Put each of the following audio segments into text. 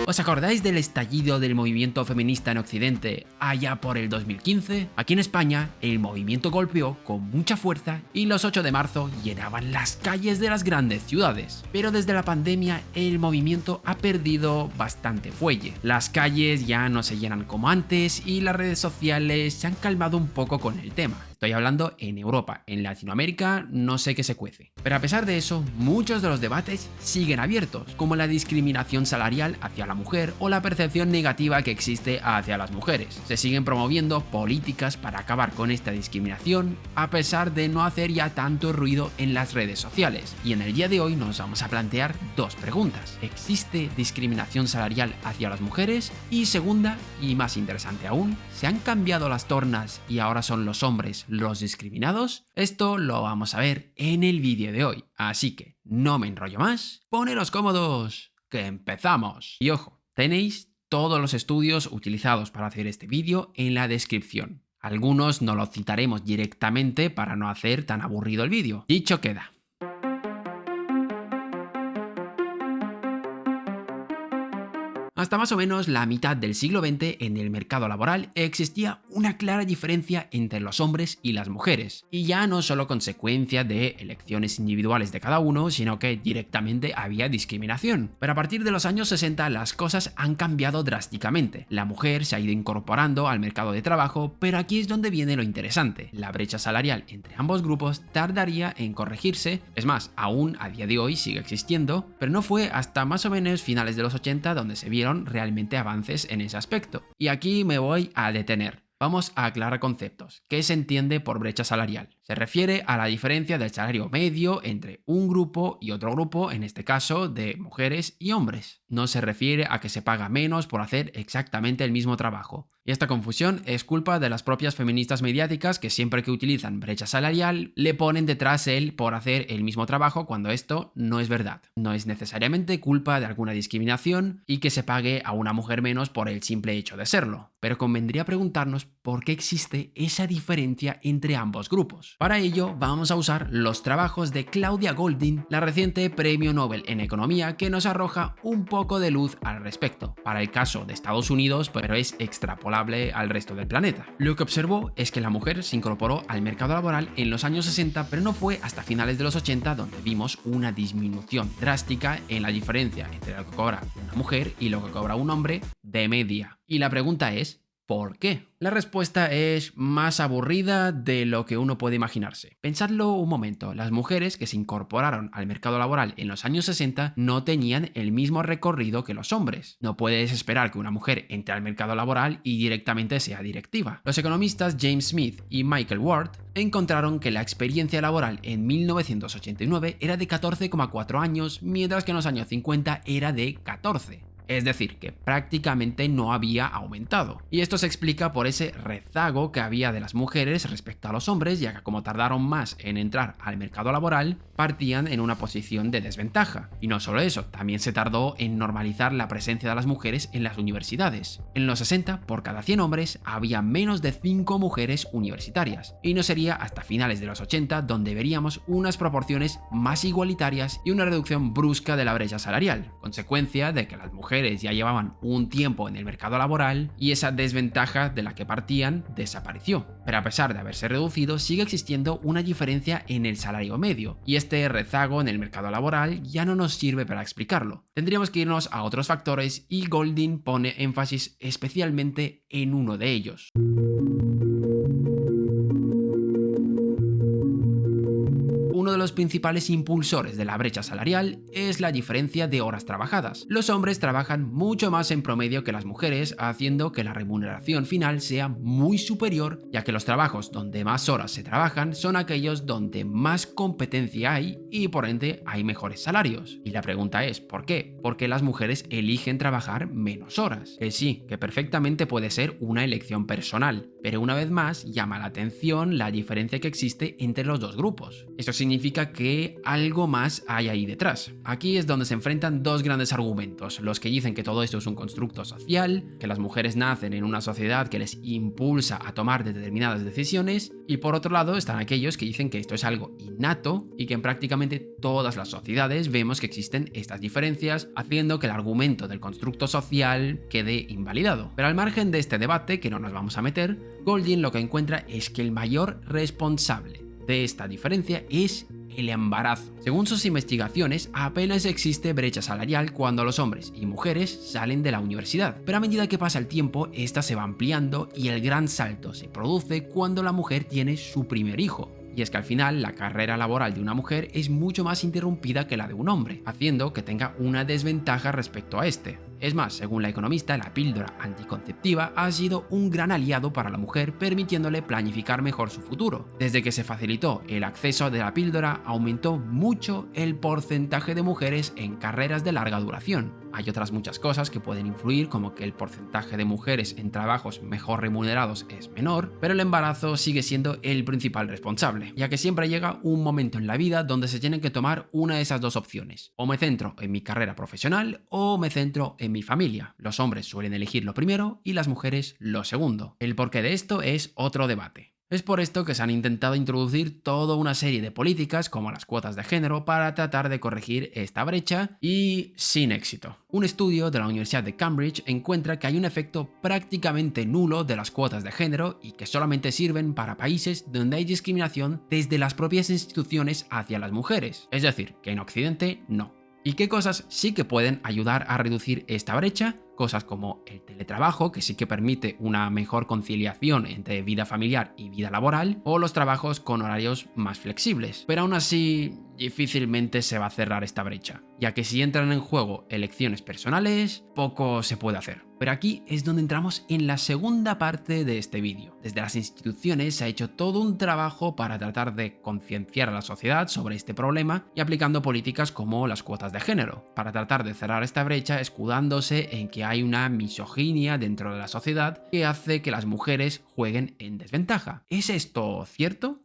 ¿Os acordáis del estallido del movimiento feminista en Occidente allá por el 2015? Aquí en España, el movimiento golpeó con mucha fuerza y los 8 de marzo llenaban las calles de las grandes ciudades. Pero desde la pandemia, el movimiento ha perdido bastante fuelle. Las calles ya no se llenan como antes y las redes sociales se han calmado un poco con el tema. Estoy hablando en Europa, en Latinoamérica no sé qué se cuece. Pero a pesar de eso, muchos de los debates siguen abiertos, como la discriminación salarial hacia la mujer o la percepción negativa que existe hacia las mujeres. Se siguen promoviendo políticas para acabar con esta discriminación, a pesar de no hacer ya tanto ruido en las redes sociales. Y en el día de hoy nos vamos a plantear dos preguntas. ¿Existe discriminación salarial hacia las mujeres? Y segunda, y más interesante aún, ¿se han cambiado las tornas y ahora son los hombres los discriminados? Esto lo vamos a ver en el vídeo de hoy, así que no me enrollo más, poneros cómodos, que empezamos. Y ojo, tenéis todos los estudios utilizados para hacer este vídeo en la descripción. Algunos no los citaremos directamente para no hacer tan aburrido el vídeo. Dicho queda. Hasta más o menos la mitad del siglo XX en el mercado laboral existía una clara diferencia entre los hombres y las mujeres, y ya no solo consecuencia de elecciones individuales de cada uno, sino que directamente había discriminación. Pero a partir de los años 60 las cosas han cambiado drásticamente. La mujer se ha ido incorporando al mercado de trabajo, pero aquí es donde viene lo interesante. La brecha salarial entre ambos grupos tardaría en corregirse, es más, aún a día de hoy sigue existiendo, pero no fue hasta más o menos finales de los 80 donde se vieron realmente avances en ese aspecto. Y aquí me voy a detener. Vamos a aclarar conceptos. ¿Qué se entiende por brecha salarial? Se refiere a la diferencia del salario medio entre un grupo y otro grupo, en este caso de mujeres y hombres. No se refiere a que se paga menos por hacer exactamente el mismo trabajo. Y esta confusión es culpa de las propias feministas mediáticas que siempre que utilizan brecha salarial le ponen detrás el por hacer el mismo trabajo cuando esto no es verdad. No es necesariamente culpa de alguna discriminación y que se pague a una mujer menos por el simple hecho de serlo. Pero convendría preguntarnos por qué existe esa diferencia entre ambos grupos. Para ello vamos a usar los trabajos de Claudia Goldin, la reciente Premio Nobel en Economía, que nos arroja un poco de luz al respecto. Para el caso de Estados Unidos, pero es extrapolable al resto del planeta. Lo que observó es que la mujer se incorporó al mercado laboral en los años 60, pero no fue hasta finales de los 80 donde vimos una disminución drástica en la diferencia entre lo que cobra una mujer y lo que cobra un hombre de media. Y la pregunta es, ¿por qué? La respuesta es más aburrida de lo que uno puede imaginarse. Pensadlo un momento, las mujeres que se incorporaron al mercado laboral en los años 60 no tenían el mismo recorrido que los hombres. No puedes esperar que una mujer entre al mercado laboral y directamente sea directiva. Los economistas James Smith y Michael Ward encontraron que la experiencia laboral en 1989 era de 14,4 años, mientras que en los años 50 era de 14. Es decir, que prácticamente no había aumentado. Y esto se explica por ese rezago que había de las mujeres respecto a los hombres, ya que como tardaron más en entrar al mercado laboral, partían en una posición de desventaja. Y no solo eso, también se tardó en normalizar la presencia de las mujeres en las universidades. En los 60, por cada 100 hombres, había menos de 5 mujeres universitarias. Y no sería hasta finales de los 80 donde veríamos unas proporciones más igualitarias y una reducción brusca de la brecha salarial, consecuencia de que las mujeres ya llevaban un tiempo en el mercado laboral y esa desventaja de la que partían desapareció. Pero a pesar de haberse reducido, sigue existiendo una diferencia en el salario medio, y este rezago en el mercado laboral ya no nos sirve para explicarlo. Tendríamos que irnos a otros factores y Goldin pone énfasis especialmente en uno de ellos. Uno de los principales impulsores de la brecha salarial es la diferencia de horas trabajadas. Los hombres trabajan mucho más en promedio que las mujeres, haciendo que la remuneración final sea muy superior, ya que los trabajos donde más horas se trabajan son aquellos donde más competencia hay y por ende hay mejores salarios. Y la pregunta es, ¿por qué? Porque las mujeres eligen trabajar menos horas. Que sí, que perfectamente puede ser una elección personal, pero una vez más llama la atención la diferencia que existe entre los dos grupos. Eso significa significa que algo más hay ahí detrás. Aquí es donde se enfrentan dos grandes argumentos, los que dicen que todo esto es un constructo social, que las mujeres nacen en una sociedad que les impulsa a tomar determinadas decisiones, y por otro lado están aquellos que dicen que esto es algo innato y que en prácticamente todas las sociedades vemos que existen estas diferencias, haciendo que el argumento del constructo social quede invalidado. Pero al margen de este debate, que no nos vamos a meter, Goldin lo que encuentra es que el mayor responsable de esta diferencia es el embarazo. Según sus investigaciones, apenas existe brecha salarial cuando los hombres y mujeres salen de la universidad, pero a medida que pasa el tiempo, esta se va ampliando y el gran salto se produce cuando la mujer tiene su primer hijo. Y es que al final la carrera laboral de una mujer es mucho más interrumpida que la de un hombre, haciendo que tenga una desventaja respecto a este. Es más, según la economista, la píldora anticonceptiva ha sido un gran aliado para la mujer, permitiéndole planificar mejor su futuro. Desde que se facilitó el acceso de la píldora, aumentó mucho el porcentaje de mujeres en carreras de larga duración. Hay otras muchas cosas que pueden influir, como que el porcentaje de mujeres en trabajos mejor remunerados es menor, pero el embarazo sigue siendo el principal responsable, ya que siempre llega un momento en la vida donde se tienen que tomar una de esas dos opciones. O me centro en mi carrera profesional o me centro en mi familia. Los hombres suelen elegir lo primero y las mujeres lo segundo. El porqué de esto es otro debate. Es por esto que se han intentado introducir toda una serie de políticas como las cuotas de género para tratar de corregir esta brecha y sin éxito. Un estudio de la Universidad de Cambridge encuentra que hay un efecto prácticamente nulo de las cuotas de género y que solamente sirven para países donde hay discriminación desde las propias instituciones hacia las mujeres. Es decir, que en Occidente no. ¿Y qué cosas sí que pueden ayudar a reducir esta brecha? Cosas como el teletrabajo, que sí que permite una mejor conciliación entre vida familiar y vida laboral, o los trabajos con horarios más flexibles. Pero aún así, difícilmente se va a cerrar esta brecha, ya que si entran en juego elecciones personales, poco se puede hacer. Pero aquí es donde entramos en la segunda parte de este vídeo. Desde las instituciones se ha hecho todo un trabajo para tratar de concienciar a la sociedad sobre este problema y aplicando políticas como las cuotas de género, para tratar de cerrar esta brecha escudándose en que hay una misoginia dentro de la sociedad que hace que las mujeres jueguen en desventaja. ¿Es esto cierto?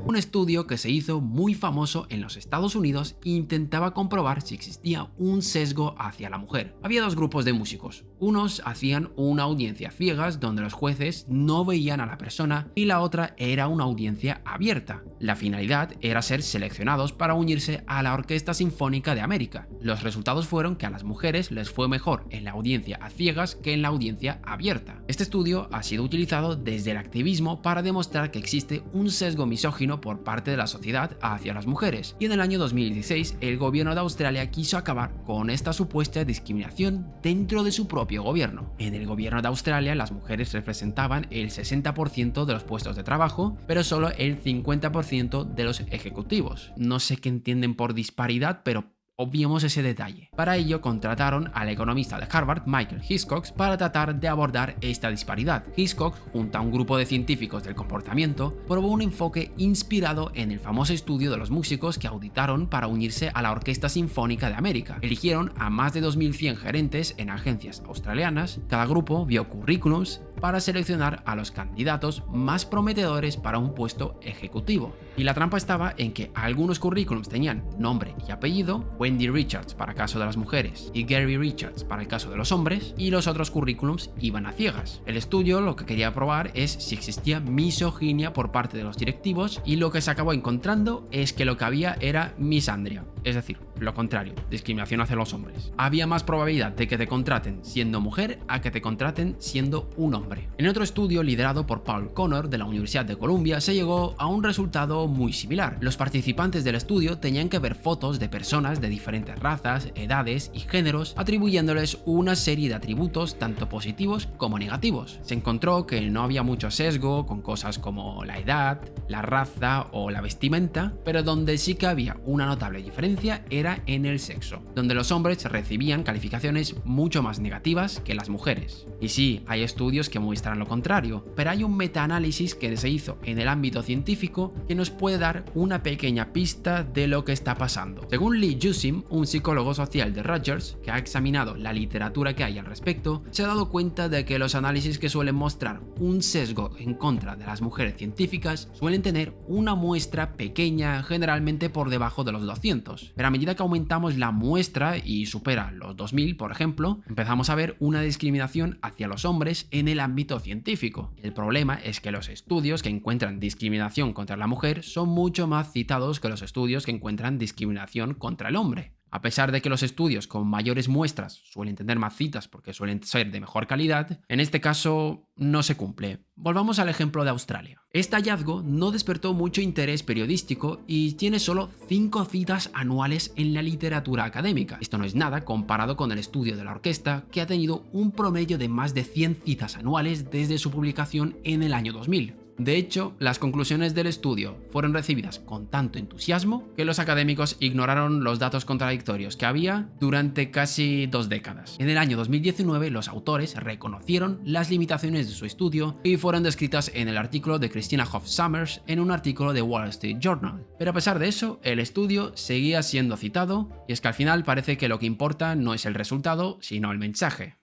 Un estudio que se hizo muy famoso en los Estados Unidos intentaba comprobar si existía un sesgo hacia la mujer. Había dos grupos de músicos. Unos hacían una audiencia ciegas donde los jueces no veían a la persona y la otra era una audiencia abierta. La finalidad era ser seleccionados para unirse a la Orquesta Sinfónica de América. Los resultados fueron que a las mujeres les fue mejor en la audiencia a ciegas que en la audiencia abierta. Este estudio ha sido utilizado desde el activismo para demostrar que existe un sesgo misógino por parte de la sociedad hacia las mujeres, y en el año 2016 el gobierno de Australia quiso acabar con esta supuesta discriminación dentro de su propio gobierno. En el gobierno de Australia las mujeres representaban el 60% de los puestos de trabajo, pero solo el 50% de los ejecutivos. No sé qué entienden por disparidad, pero obviemos ese detalle. Para ello contrataron al economista de Harvard, Michael Hiscox, para tratar de abordar esta disparidad. Hiscox, junto a un grupo de científicos del comportamiento, probó un enfoque inspirado en el famoso estudio de los músicos que auditaron para unirse a la Orquesta Sinfónica de América. Eligieron a más de 2100 gerentes en agencias australianas. Cada grupo vio currículums para seleccionar a los candidatos más prometedores para un puesto ejecutivo. Y la trampa estaba en que algunos currículums tenían nombre y apellido, Wendy Richards para el caso de las mujeres y Gary Richards para el caso de los hombres, y los otros currículums iban a ciegas. El estudio lo que quería probar es si existía misoginia por parte de los directivos, y lo que se acabó encontrando es que lo que había era misandria, es decir, lo contrario, discriminación hacia los hombres. Había más probabilidad de que te contraten siendo mujer a que te contraten siendo un hombre. En otro estudio liderado por Paul Connor de la Universidad de Columbia se llegó a un resultado muy similar. Los participantes del estudio tenían que ver fotos de personas de diferentes razas, edades y géneros, atribuyéndoles una serie de atributos tanto positivos como negativos. Se encontró que no había mucho sesgo con cosas como la edad, la raza o la vestimenta, pero donde sí que había una notable diferencia era en el sexo, donde los hombres recibían calificaciones mucho más negativas que las mujeres. Y sí, hay estudios que muestran lo contrario, pero hay un metaanálisis que se hizo en el ámbito científico que nos puede dar una pequeña pista de lo que está pasando. Según Lee Jusim, un psicólogo social de Rutgers, que ha examinado la literatura que hay al respecto, se ha dado cuenta de que los análisis que suelen mostrar un sesgo en contra de las mujeres científicas suelen tener una muestra pequeña, generalmente por debajo de los 200. Pero a medida que aumentamos la muestra y supera los 2000, por ejemplo, empezamos a ver una discriminación hacia los hombres en el ámbito científico. El problema es que los estudios que encuentran discriminación contra la mujer son mucho más citados que los estudios que encuentran discriminación contra el hombre. A pesar de que los estudios con mayores muestras suelen tener más citas porque suelen ser de mejor calidad, en este caso no se cumple. Volvamos al ejemplo de Australia. Este hallazgo no despertó mucho interés periodístico y tiene solo 5 citas anuales en la literatura académica. Esto no es nada comparado con el estudio de la orquesta, que ha tenido un promedio de más de 100 citas anuales desde su publicación en el año 2000. De hecho, las conclusiones del estudio fueron recibidas con tanto entusiasmo que los académicos ignoraron los datos contradictorios que había durante casi 2 décadas. En el año 2019, los autores reconocieron las limitaciones de su estudio y fueron descritas en el artículo de Christina Hoff Sommers en un artículo de Wall Street Journal. Pero a pesar de eso, el estudio seguía siendo citado, y es que al final parece que lo que importa no es el resultado, sino el mensaje.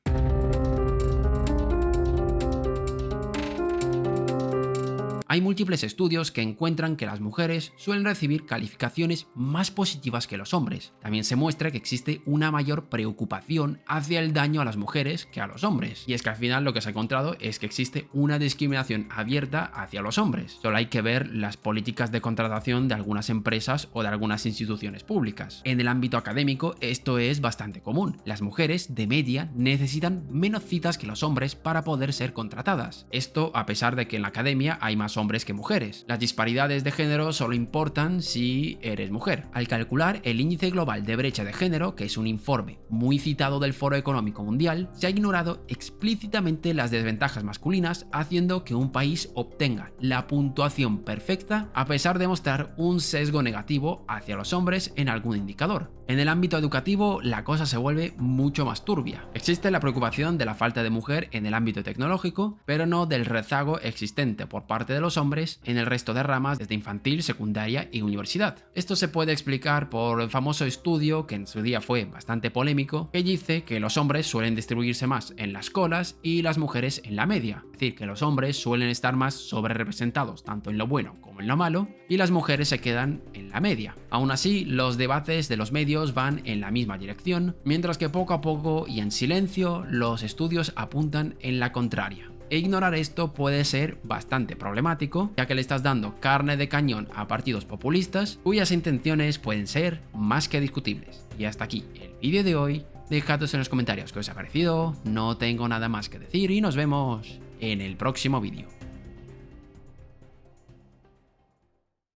Hay múltiples estudios que encuentran que las mujeres suelen recibir calificaciones más positivas que los hombres. También se muestra que existe una mayor preocupación hacia el daño a las mujeres que a los hombres. Y es que al final lo que se ha encontrado es que existe una discriminación abierta hacia los hombres. Solo hay que ver las políticas de contratación de algunas empresas o de algunas instituciones públicas. En el ámbito académico esto es bastante común. Las mujeres, de media, necesitan menos citas que los hombres para poder ser contratadas. Esto a pesar de que en la academia hay más hombres que mujeres. Las disparidades de género solo importan si eres mujer. Al calcular el índice global de brecha de género, que es un informe muy citado del Foro Económico Mundial, se ha ignorado explícitamente las desventajas masculinas, haciendo que un país obtenga la puntuación perfecta a pesar de mostrar un sesgo negativo hacia los hombres en algún indicador. En el ámbito educativo, la cosa se vuelve mucho más turbia. Existe la preocupación de la falta de mujer en el ámbito tecnológico, pero no del rezago existente por parte de los hombres en el resto de ramas desde infantil, secundaria y universidad. Esto se puede explicar por el famoso estudio que en su día fue bastante polémico, que dice que los hombres suelen distribuirse más en las colas y las mujeres en la media. Es decir, que los hombres suelen estar más sobrerepresentados tanto en lo bueno como en lo malo y las mujeres se quedan en la media. Aún así, los debates de los medios van en la misma dirección, mientras que poco a poco y en silencio los estudios apuntan en la contraria. E ignorar esto puede ser bastante problemático, ya que le estás dando carne de cañón a partidos populistas cuyas intenciones pueden ser más que discutibles. Y hasta aquí el vídeo de hoy. Dejadnos en los comentarios qué os ha parecido, no tengo nada más que decir y nos vemos en el próximo vídeo.